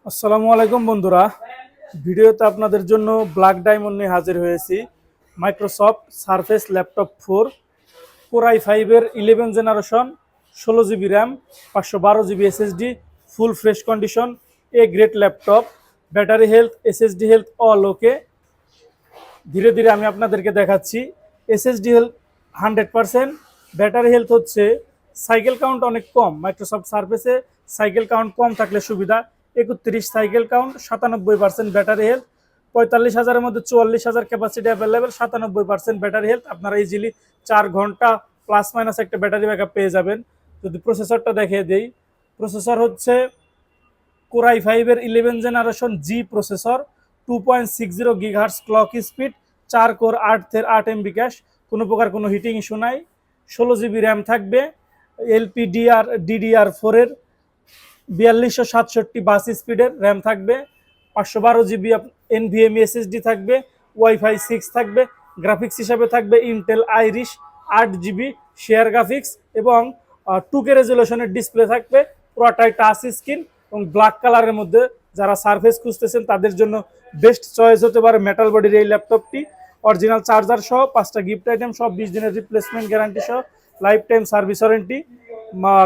আসসালামু আলাইকুম বন্ধুরা, ভিডিওতে আপনাদের জন্য ব্ল্যাক ডায়মন্ড নিয়ে হাজির হয়েছি। Microsoft surface laptop 4 core i5 11 generation, 16 GB RAM, 512 GB SSD, full fresh condition, A grade laptop. Battery health, SSD health all ওকে। ধীরে ধীরে আমি আপনাদেরকে দেখাচ্ছি। এসএসডি হেলথ 100%, ব্যাটারি হেলথ হচ্ছে, সাইকেল কাউন্ট অনেক কম। মাইক্রোসফট সার্ফেসে সাইকেল কাউন্ট কম থাকলে সুবিধা। 31 সাইকেল কাউন্ট, 97% ব্যাটারি হেলথ, 45,000-এর মধ্যে 44,000 ক্যাপাসিটি অ্যাভেলেবেল, 97% ব্যাটারি হেলথ। আপনারা ইজিলি 4 ঘন্টা প্লাস মাইনাস একটা ব্যাটারি ব্যাকআপ পেয়ে যাবেন। যদি প্রসেসরটা দেখিয়ে দেই, প্রসেসর হচ্ছে কোর i5 11 জেনারেশন জি processor, 2.60 gigahertz clock speed, 4 core 8 MB cash, কোনো প্রকার কোনো হিটিং ইস্যু নাই। 16 জিবি র্যাম থাকবে, DDR4 4267 বাস স্পিডের র্যাম থাকবে, 512 জিবি NVMe SSD থাকবে, ওয়াইফাই 6 থাকবে। গ্রাফিক্স হিসাবে থাকবে Intel Irish 8 GB share graphics এবং 2K রেজলিউশনের ডিসপ্লে থাকবে, পুরোটাই টাচ স্ক্রিন এবং ব্ল্যাক কালারের মধ্যে। যারা সারফেস খুঁজতেছেন তাদের জন্য বেস্ট চয়েস হতে পারে মেটাল বডির এই ল্যাপটপটি। অরিজিনাল চার্জার সহ 5টা গিফট আইটেম সহ, 20 দিনের রিপ্লেসমেন্ট গ্যারান্টি সহ, লাইফ টাইম সার্ভিস ওয়ারেন্টি।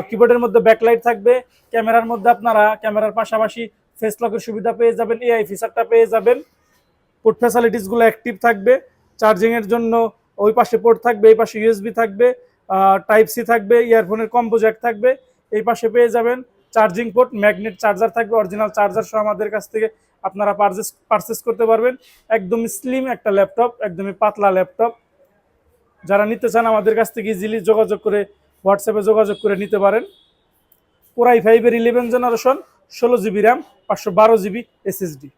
কিবোর্ডের মধ্যে ব্যাকলাইট থাকবে। ক্যামেরার মধ্যে আপনারা ক্যামেরার পাশাপাশি ফেস লকের সুবিধা পেয়ে যাবেন, এআই ফিচারটা পেয়ে যাবেন। পোর্ট ফ্যাসিলিটিসগুলো অ্যাক্টিভ থাকবে। চার্জিংয়ের জন্য ওই পাশে পোর্ট থাকবে, এই পাশে ইউএসবি থাকবে, টাইপ সি থাকবে, ইয়ারফোনের কম্বো জ্যাক থাকবে। এই পাশে পেয়ে যাবেন চার্জিং পোর্ট, ম্যাগনেট চার্জার থাকবে। অরিজিনাল চার্জার সহ আমাদের কাছ থেকে আপনারা পারচেস করতে পারবেন। একদমই স্লিম একটা ল্যাপটপ, একদমই পাতলা ল্যাপটপ। যারা নিতে চান আমাদের কাছ থেকে ইজিলি যোগাযোগ করে, হোয়াটসঅ্যাপে যোগাযোগ করে নিতে পারেন। Core i5 11 generation, 16 GB RAM, 512 GB SSD.